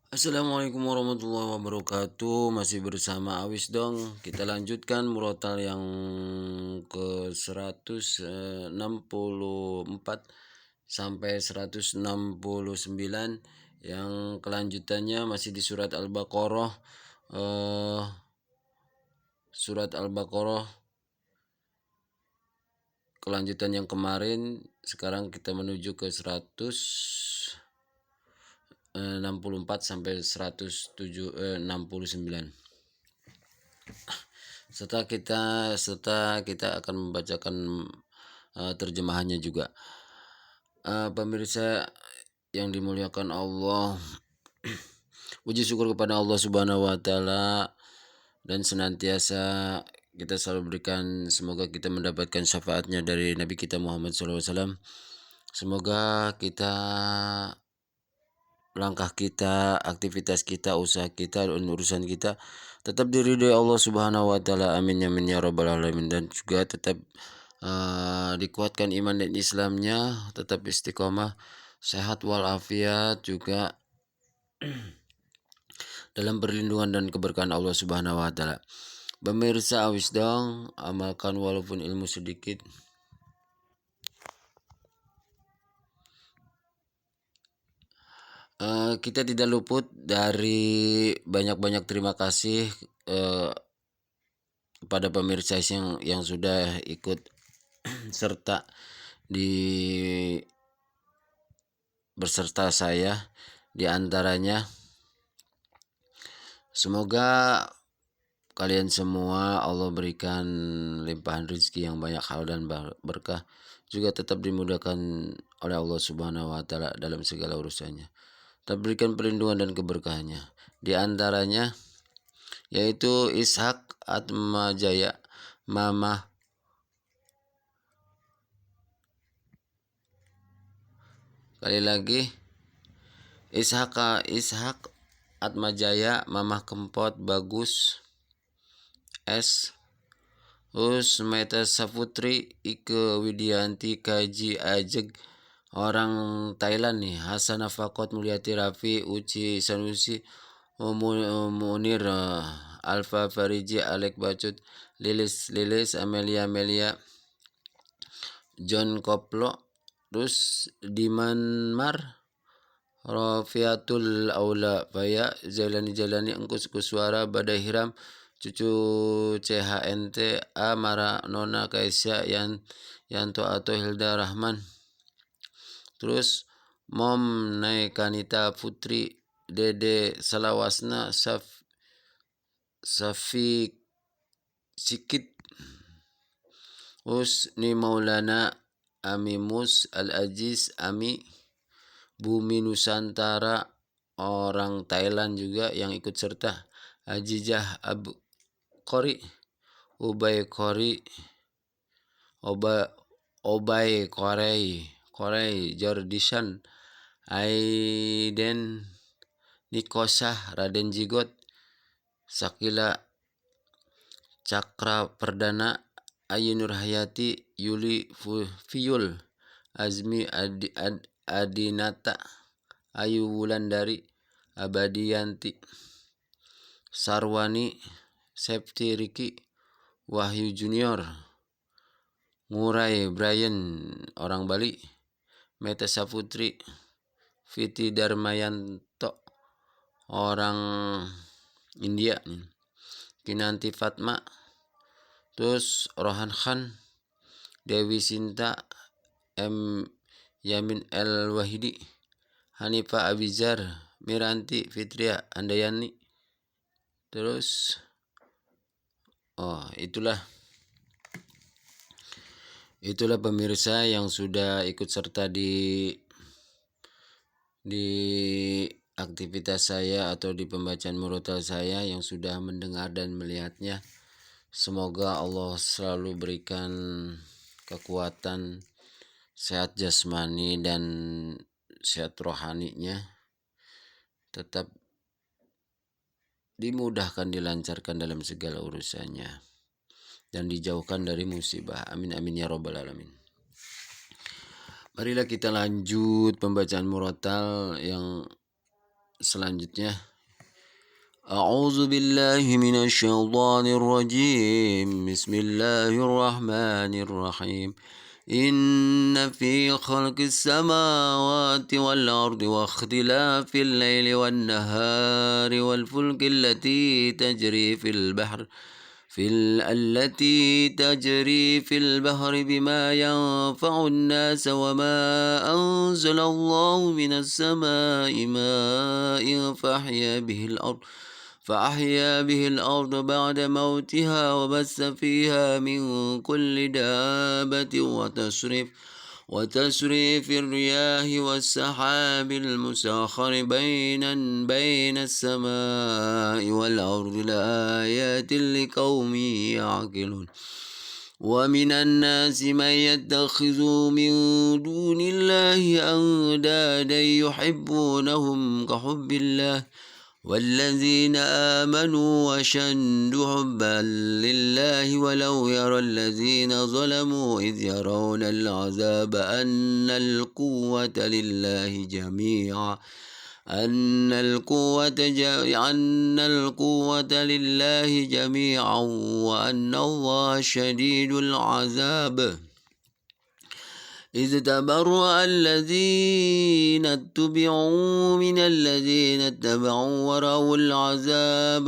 Assalamualaikum warahmatullahi wabarakatuh. Masih bersama Awis dong. Kita lanjutkan murotal yang ke 164 sampai 169. Yang kelanjutannya masih di surat Al-Baqarah. Surat Al-Baqarah kelanjutan yang kemarin. Sekarang kita menuju ke 164 sampai 169. Serta kita akan membacakan terjemahannya juga. Pemirsa yang dimuliakan Allah, puji syukur kepada Allah Subhanahu wa taala, dan senantiasa kita selalu berikan, semoga kita mendapatkan syafaatnya dari Nabi kita Muhammad SAW. Semoga kita, langkah kita, aktivitas kita, usaha kita, dan urusan kita tetap diridhoi Allah Subhanahu wa taala. Amin amin ya rabbal alamin. Dan juga tetap dikuatkan iman dan Islamnya, tetap istiqomah, sehat walafiat juga dalam perlindungan dan keberkahan Allah Subhanahu wa taala. Pemirsa Awis dong, amalkan walaupun ilmu sedikit. Kita tidak luput dari banyak-banyak terima kasih kepada pemirsa yang sudah ikut serta di berserta saya. Di antaranya, semoga kalian semua Allah berikan limpahan rezeki yang banyak hal dan berkah, juga tetap dimudahkan oleh Allah Subhanahu wa taala dalam segala urusannya. Tetap berikan perlindungan dan keberkahannya. Di antaranya yaitu Ishak Atmajaya, Mama kali lagi Ishak Atmajaya, Mama Kempot Bagus S, Meta Saputri, Ike Widianti Kaji Ajeg, orang Thailand nih, Hasanah Fakot Mulyati Rafi, Uci Sanusi, Munir, Alfa Fariji, Alek Bacut, Lilis Amelia, John Koplo, terus Dimanmar, Rofiatul Aula, Faya Jalani Engkus Kuswara, Badai Hiram, Cucu CHNT, Amara Nona Kaisya Yanto atau Hilda Rahman, terus Mom Naikanita Putri, Dede Salawasna, Safi Sikit, Usni Maulana, Amimus Al-Aziz, Ami, Bumi Nusantara, orang Thailand juga yang ikut serta, Ajijah Abu Kori, Ubay Korei, Jordishan, Aiden Nikosah, Raden Jigot, Sakila Cakra Perdana, Ayu Nurhayati, Yuli Fiul, Azmi Adinata, Ayu Wulandari, Abadianti, Sarwani, Septi Riki, Wahyu Junior, Ngurai Brian, orang Bali, Meta Saputri, Viti Darmayanto, orang India, Kinanti Fatma, terus Rohan Khan, Dewi Sinta, M Yamin El Wahidi, Hanifa Abizar, Miranti Fitria Andayani, terus itulah pemirsa yang sudah ikut serta di aktivitas saya atau di pembacaan murotal saya, yang sudah mendengar dan melihatnya. Semoga Allah selalu berikan kekuatan, sehat jasmani dan sehat rohaninya, tetap dimudahkan, dilancarkan dalam segala urusannya, dan dijauhkan dari musibah. Amin amin ya rabbal alamin. Marilah kita lanjut pembacaan murotal yang selanjutnya. A'udzu billahi minasyaitonir rajim. Bismillahirrahmanirrahim. Inna fi khalqis samawati wal ardi wa ikhtilafil laili wan nahari wal fulki allati tajri fil bahr التي تجري في البحر بما ينفع الناس وما أنزل الله من السماء ماء فأحيا به الأرض بعد موتها وبث فيها من كل دابة وتصريف الرياح والسحاب المسخر بين السماء والأرض لآيات لقوم يعقلون ومن الناس من يتخذ من دون الله أندادا يحبونهم كحب الله والذين آمنوا أشد حبا لله ولو يرى الذين ظلموا إذ يرون العذاب أن القوة لله جميعا وأن الله شديد العذاب إذ تبرأ الذين اتبعوا من الذين اتبعوا ورأوا العذاب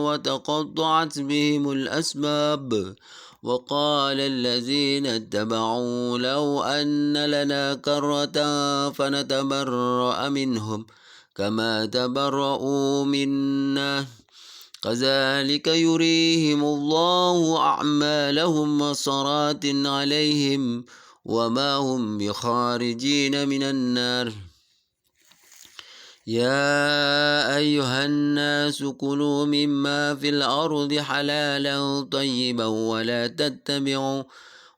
وتقطعت بهم الأسباب وقال الذين اتبعوا لو أن لنا كرة فنتبرأ منهم كما تبرؤوا منا كذلك يريهم الله أعمالهم حسرات عليهم وما هم بخارجين من النار يا أيها الناس كلوا مما في الأرض حلالا طيبا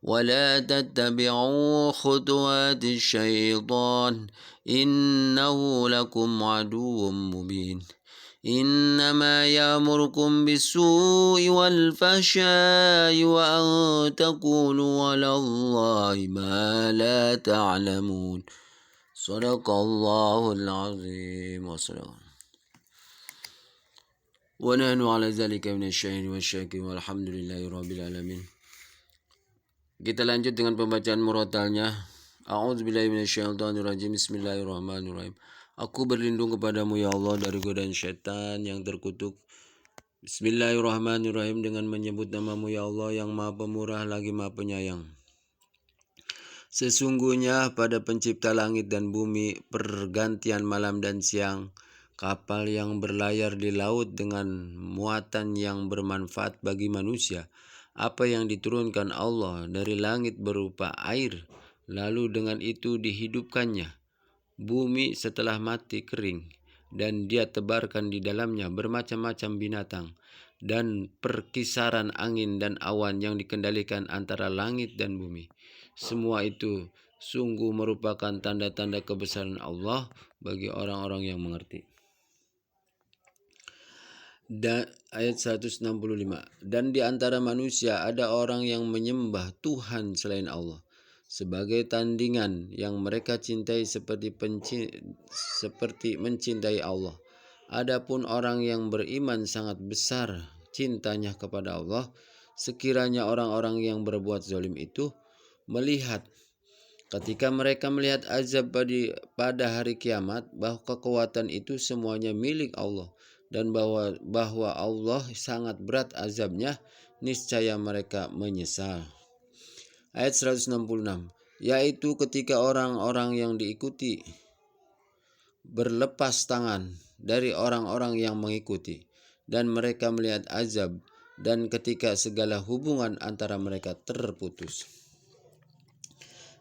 ولا تتبعوا خطوات الشيطان إنه لكم عدو مبين إنما يأمركم بالسوء والفحشاء وأن تقولوا على الله ما لا تعلمون صدق الله العظيم ونحن على ذلك من الشاهدين والشاكرين والحمد لله رب العالمين. Kita lanjut dengan pembacaan murotalnya. A'udzubillahi minasyaitonirrajim. Bismillahirrahmanirrahim. Aku berlindung kepadamu ya Allah dari godaan syaitan yang terkutuk. Bismillahirrahmanirrahim, dengan menyebut namamu ya Allah yang maha pemurah lagi maha penyayang. Sesungguhnya pada pencipta langit dan bumi, pergantian malam dan siang, kapal yang berlayar di laut dengan muatan yang bermanfaat bagi manusia, apa yang diturunkan Allah dari langit berupa air, lalu dengan itu dihidupkannya bumi setelah mati kering, dan dia tebarkan di dalamnya bermacam-macam binatang, dan perkisaran angin dan awan yang dikendalikan antara langit dan bumi. Semua itu sungguh merupakan tanda-tanda kebesaran Allah bagi orang-orang yang mengerti. Dan ayat 165, dan di antara manusia ada orang yang menyembah Tuhan selain Allah sebagai tandingan yang mereka cintai seperti mencintai Allah. Adapun orang yang beriman sangat besar cintanya kepada Allah. Sekiranya orang-orang yang berbuat zalim itu melihat ketika mereka melihat azab pada hari kiamat, bahwa kekuatan itu semuanya milik Allah, dan bahwa Allah sangat berat azabnya, niscaya mereka menyesal. Ayat 166, yaitu ketika orang-orang yang diikuti berlepas tangan dari orang-orang yang mengikuti, dan mereka melihat azab, dan ketika segala hubungan antara mereka terputus.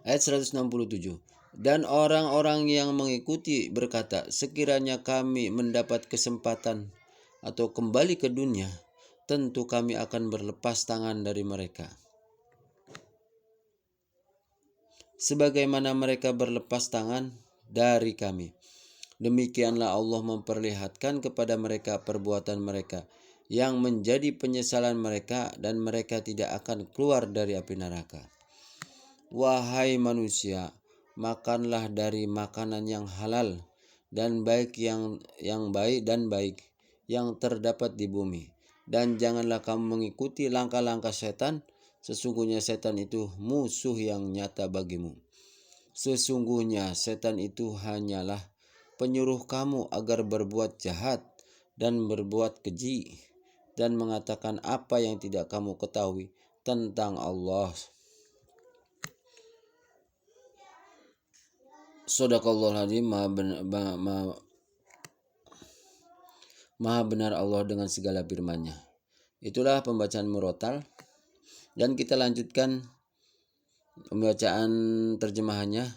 Ayat 167, dan orang-orang yang mengikuti berkata, sekiranya kami mendapat kesempatan atau kembali ke dunia, tentu kami akan berlepas tangan dari mereka, sebagaimana mereka berlepas tangan dari kami. Demikianlah Allah memperlihatkan kepada mereka perbuatan mereka yang menjadi penyesalan mereka, dan mereka tidak akan keluar dari api neraka. Wahai manusia, makanlah dari makanan yang halal dan baik yang baik dan baik yang terdapat di bumi. Dan janganlah kamu mengikuti langkah-langkah setan, sesungguhnya setan itu musuh yang nyata bagimu. Sesungguhnya setan itu hanyalah penyuruh kamu agar berbuat jahat dan berbuat keji dan mengatakan apa yang tidak kamu ketahui tentang Allah. Shadaqallahul Azim. Maha benar Allah dengan segala firman-Nya. Itulah pembacaan murotal, dan kita lanjutkan pembacaan terjemahannya.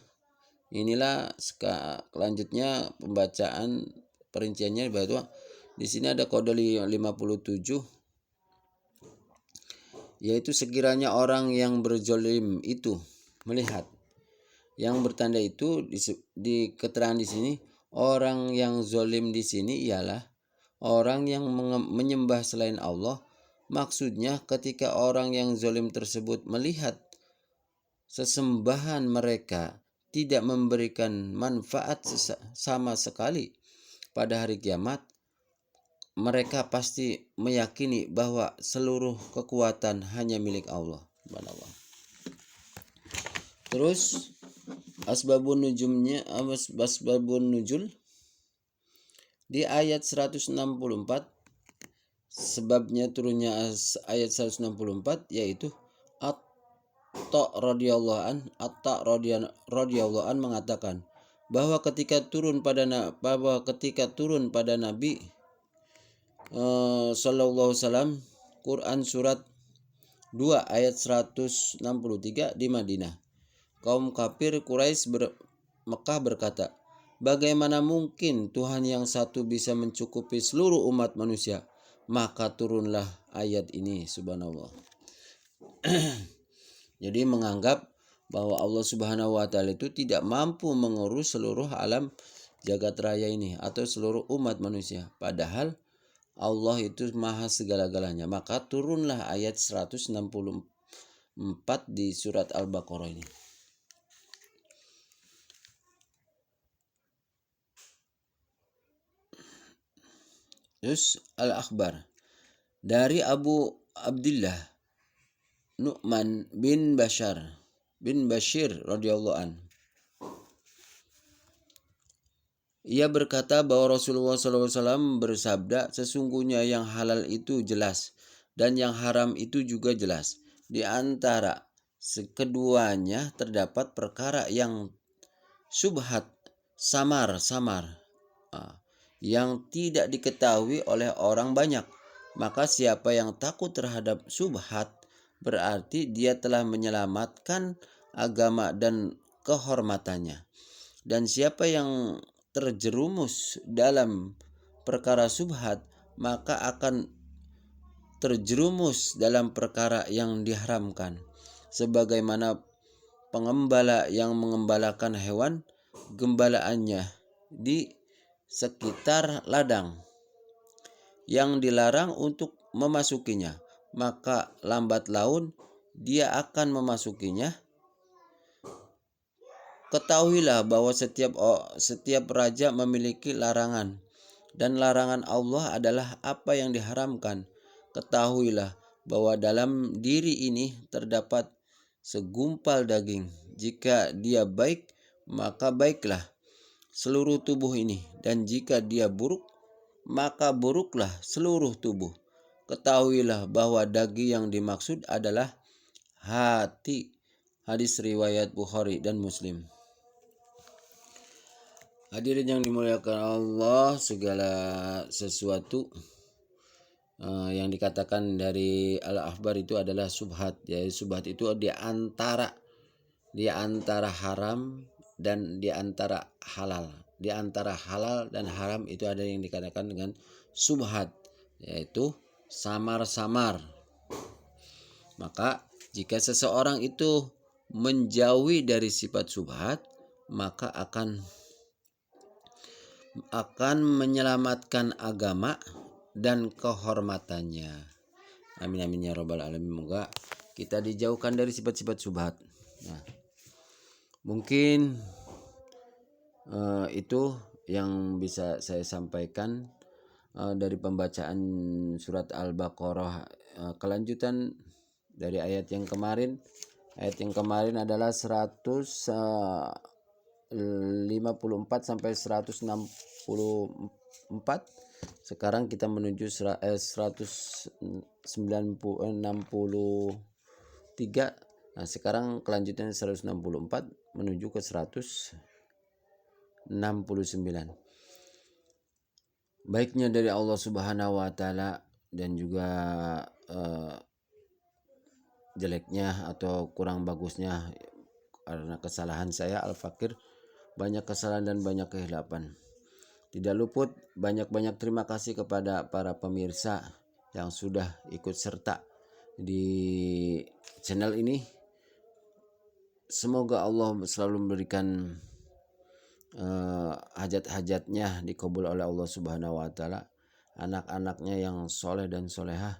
Inilah selanjutnya pembacaan perinciannya, bahwa di sini ada kode 57, yaitu sekiranya orang yang berzolim itu melihat. Yang bertanda itu di keterangan di sini, orang yang zolim di sini ialah orang yang menyembah selain Allah. Maksudnya ketika orang yang zolim tersebut melihat sesembahan mereka tidak memberikan manfaat sama sekali pada hari kiamat, mereka pasti meyakini bahwa seluruh kekuatan hanya milik Allah. Terus asbabun nuzul di ayat 164, sebabnya turunnya ayat 164 yaitu Atta radhiyallahu an mengatakan bahwa ketika turun pada Nabi sallallahu wasallam Quran surat 2 ayat 163 di Madinah, kaum kafir Quraisy Mekah berkata, bagaimana mungkin Tuhan yang satu bisa mencukupi seluruh umat manusia? Maka turunlah ayat ini, subhanallah. Jadi menganggap bahwa Allah Subhanahu wa taala itu tidak mampu mengurus seluruh alam jagat raya ini atau seluruh umat manusia. Padahal Allah itu maha segala-galanya. Maka turunlah ayat 164 di surat Al-Baqarah ini. Terus Al-Akhbar dari Abu Abdullah Nu'man bin Bashir radhiyallahu an. Ia berkata bahwa Rasulullah SAW bersabda, sesungguhnya yang halal itu jelas dan yang haram itu juga jelas. Di antara keduanya terdapat perkara yang subhat, samar, yang tidak diketahui oleh orang banyak. Maka siapa yang takut terhadap subhat, berarti dia telah menyelamatkan agama dan kehormatannya. Dan siapa yang terjerumus dalam perkara subhat, maka akan terjerumus dalam perkara yang diharamkan. Sebagaimana pengembala yang mengembalakan hewan gembalaannya di sekitar ladang yang dilarang untuk memasukinya, maka lambat laun dia akan memasukinya. Ketahuilah bahwa setiap raja memiliki larangan, dan larangan Allah adalah apa yang diharamkan. Ketahuilah bahwa dalam diri ini terdapat segumpal daging. Jika dia baik, maka baiklah seluruh tubuh ini, dan jika dia buruk, maka buruklah seluruh tubuh. Ketahuilah bahwa daging yang dimaksud adalah hati. Hadis riwayat Bukhari dan Muslim. Hadirin yang dimuliakan Allah, segala sesuatu yang dikatakan dari Al-Akhbar itu adalah subhat. Jadi subhat itu di antara haram dan di antara halal. Di antara halal dan haram itu ada yang dikatakan dengan subhat, yaitu samar-samar. Maka jika seseorang itu menjauhi dari sifat subhat, maka akan menyelamatkan agama dan kehormatannya. Amin amin ya rabbal alamin. Semoga kita dijauhkan dari sifat-sifat subhat. Nah, mungkin itu yang bisa saya sampaikan dari pembacaan surat Al-Baqarah, kelanjutan dari ayat yang kemarin. Ayat yang kemarin adalah 154 sampai 164. Sekarang kita menuju 163. Nah, sekarang kelanjutannya 164 menuju ke 169. Baiknya dari Allah Subhanahu wa taala dan juga jeleknya atau kurang bagusnya karena kesalahan saya Al-Fakir, banyak kesalahan dan banyak kehilapan. Tidak luput banyak-banyak terima kasih kepada para pemirsa yang sudah ikut serta di channel ini. Semoga Allah selalu memberikan hajat-hajatnya dikabul oleh Allah Subhanahu wa taala. Anak-anaknya yang soleh dan solehah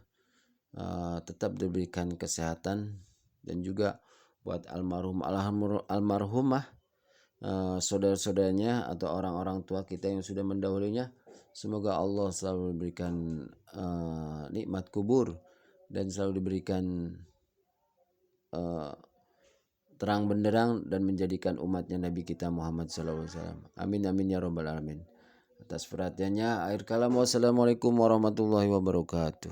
tetap diberikan kesehatan, dan juga buat almarhumah saudara-saudaranya atau orang-orang tua kita yang sudah mendahulunya, semoga Allah selalu memberikan nikmat kubur dan selalu diberikan terang benderang dan menjadikan umatnya Nabi kita Muhammad SAW. Amin amin ya rabbal alamin. Atas perhatiannya, akhir kalam, wassalamualaikum warahmatullahi wabarakatuh.